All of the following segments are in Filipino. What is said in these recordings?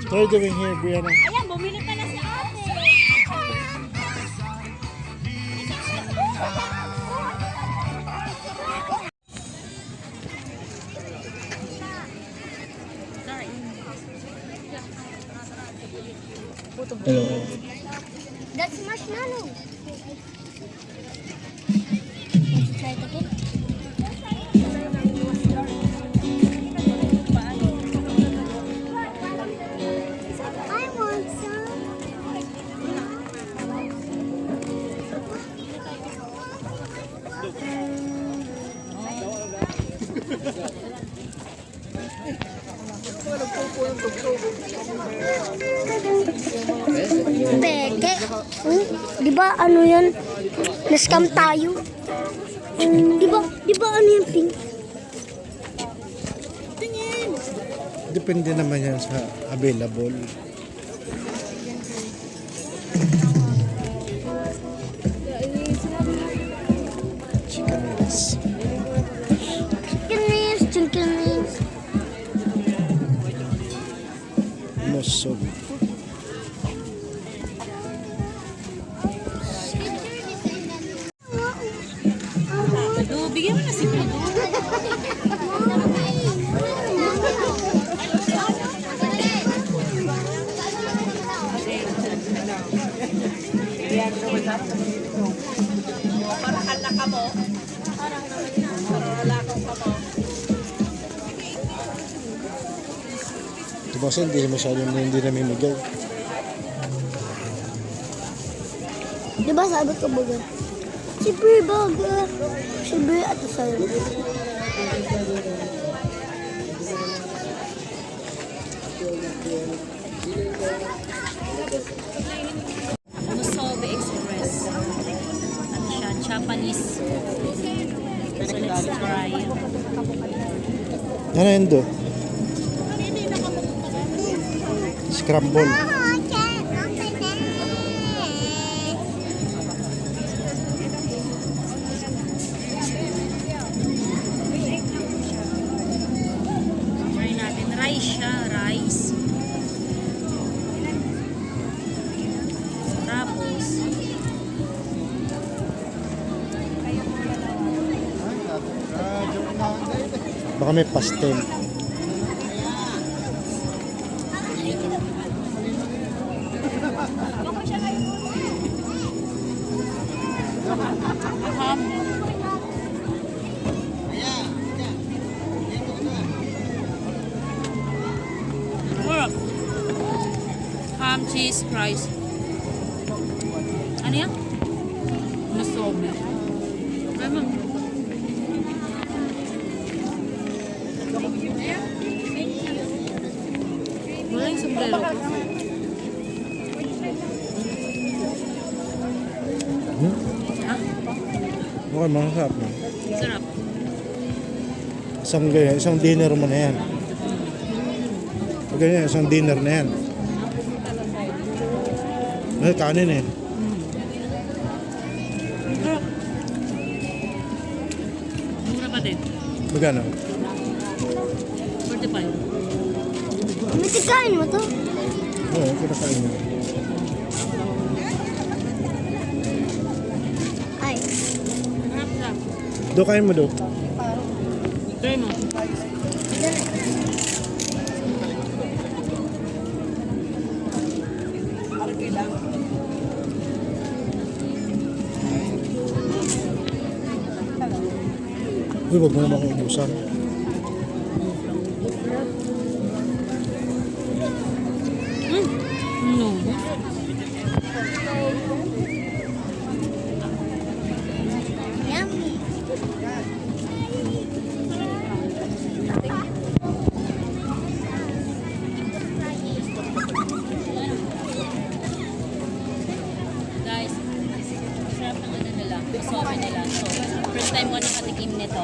What are you doing here, Brianna? Ayan, bumili pa na si ate. Hello. That's marshmallow. Let's try it again. I want some. Peke. Di ba ano yun? Na-scam tayo. Di ba ano yung pink? Depende naman yan sa available. Chicken wings. Chicken wings. Musog. Dudu, bigyan mo na si Dudu. Parang halak ka mo. Parang halakaw ka mo. Ito kasi hindi masyadong hindi namimigay. Di ba sabi ko baga? Siyempre baga. Siyempre at sa'yo. Musobe Express. Ano siya? Japanese. So let's try. Ano yun do? Scramble. Try natin. Rice siya. Rice. Tapos, Baka may pastel. ham. Work. Ham, cheese, fries. Ano yan? Musobe. Ay, ma'am. Wala yung sombrero ko. Ha? Okay, masarap na. Sarap. Isang dinner mo na yan. Pag ganyan, isang dinner na yan. May kanin eh. Mura pa din. Magkano? 45. May tikain mo to? Oo, kinakain mo. Ay. Harap lang. Do, kain mo do. Try mo. Uy, wag mo naman akong ubusan. No. Yummy. Guys, sarap ng ano nila, musobe nila. So, first time ko nakatikim nito.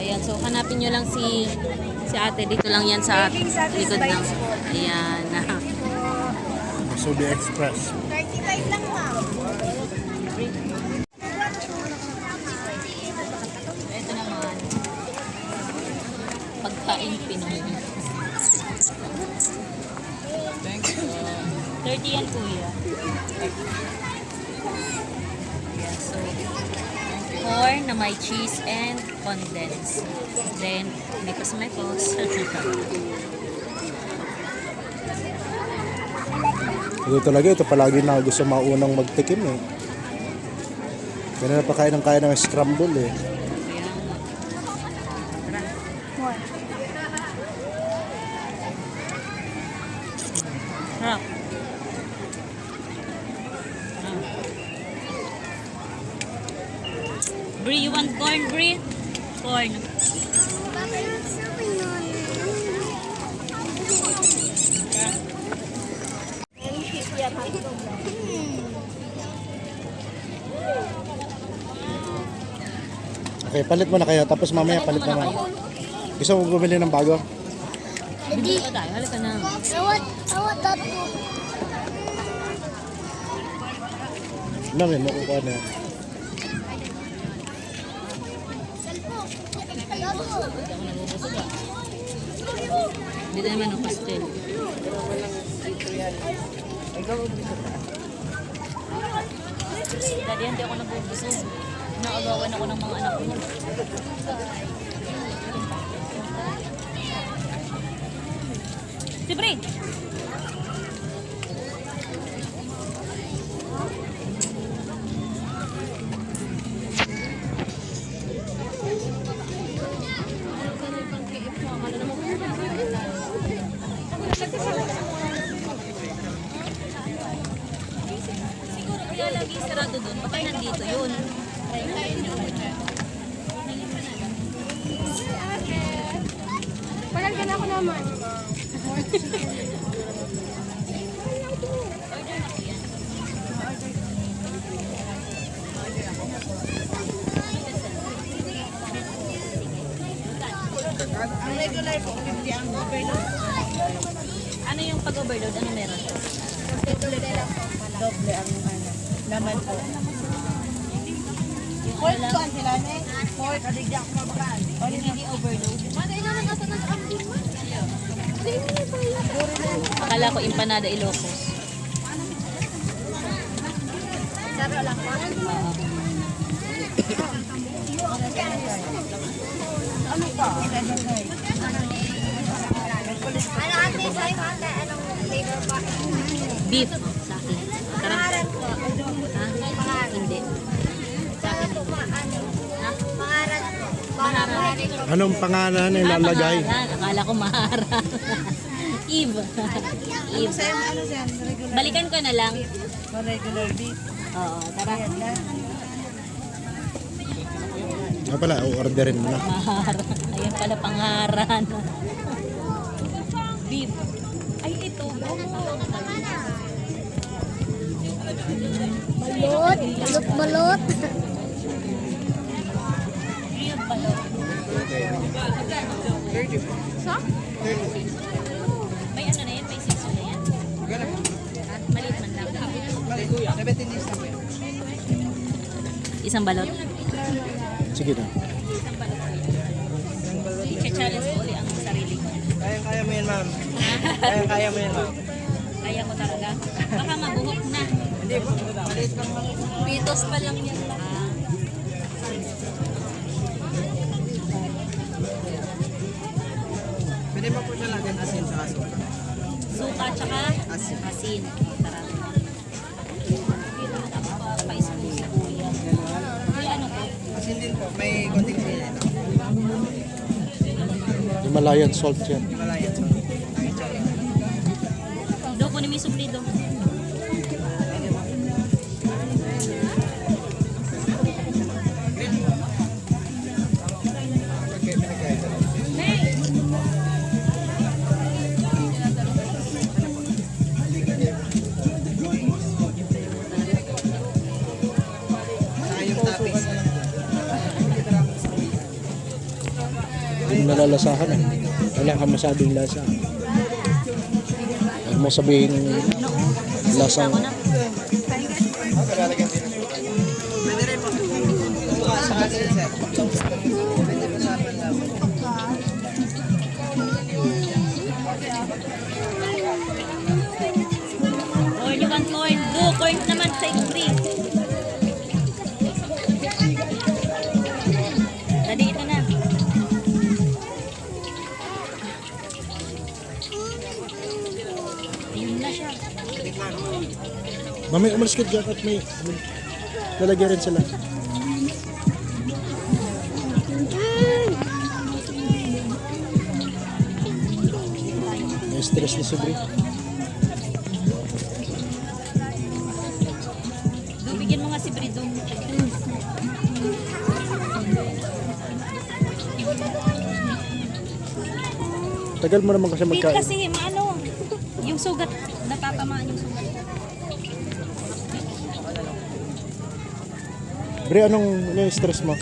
Ayan, so hanapin nyo lang si ate. Dito lang yan sa likod ng... Ayan. Musobe Express. 35 lang ma'am. Ito naman. Pagkain Pinoy. 30 yan, kuya. Ayan, so, corn na may cheese and condensed. Then, mekos-mekos. Ito talaga, ito palagi na gusto maunang magtikim eh. Kaya na pa kaya ng scramble eh. Ayan. Tara. Harap. Brie, you want corn, Brie? Corn. Okay, palit mo na kayo. Tapos mamaya palit naman. Gusto mo bumili ng bago? Bibili pa tayo. Halika na. I want that too. Namin, makukuha na yan. Dito naman ang pastel. Dati hindi ako nabubusog. Naagawan ako ng mga anak ko. Si Brie! Siguro kaya lagi sarado doon. Baka nandito yun. Palagyan ako naman. Ang regular po, 50 ang overload. Ano yung pag-overload? Ano meron? Doble ang laman po. Pork to ang sila ne? Pork, adigyan ko mabakan. O hindi overload? Akala ko empanada Ilocos. Saro lang po. Ano pa? Ano ate, sa'yo ate, anong flavor pa? Beef sa akin. Tara. Pangalan po. Ha? Hindi. Sa akin. Pangalan po. Pangalan po. Anong pangalan na ilalagay? Pangalan. Akala ko maharap. Eve. Eve. Ano yan? Regular. Balikan ko na lang. Regular beef. Oo, tara. Nga pala, orderin mo na. Maharap. Ayan pala pangaran. Beef. Ay, ito. Balot. Balot. Real balot. So? May ano na yan? May season na yan? Maliit man lang. 17 days na po. Isang balot? Sige na. Isang balot. I-challenge ko ulit ang sarili ko. Kaya mo yan, ma'am. Kaya mo yan, ma'am. Kaya ko talaga. Baka mabuhok na. Hindi po. Maliit lang lang. Pitos pa lang yan. Pwede pa po siya lagyan asin sa aso. Suka tsaka Asin. asin. Tara. Pa-ispo si kuya. Kuya, ano to? Asin din po. May konting sili. Himalayan salt yan. Himalayan. Do, kunin mo yung suplido. Saka yung toppings. Hindi mo nalalasahan eh. Wala ka masyadong lasa. Huwag mo sabihin lasang... Pwede rin po. Saka din, sir. Pwede po sa panlaw. Corn point naman sa Ingrid. Dali, ito na. Ayun na siya. Mamaya umalis ka dyan at may lalagyan rin sila. May stress ni Sobri. Bigyan mo nga si Bridong. Tagal mo naman kasi Hindi magkain. kasi, maano, yung sugat, natatamaan yung sugat. Bre, anong stress mo?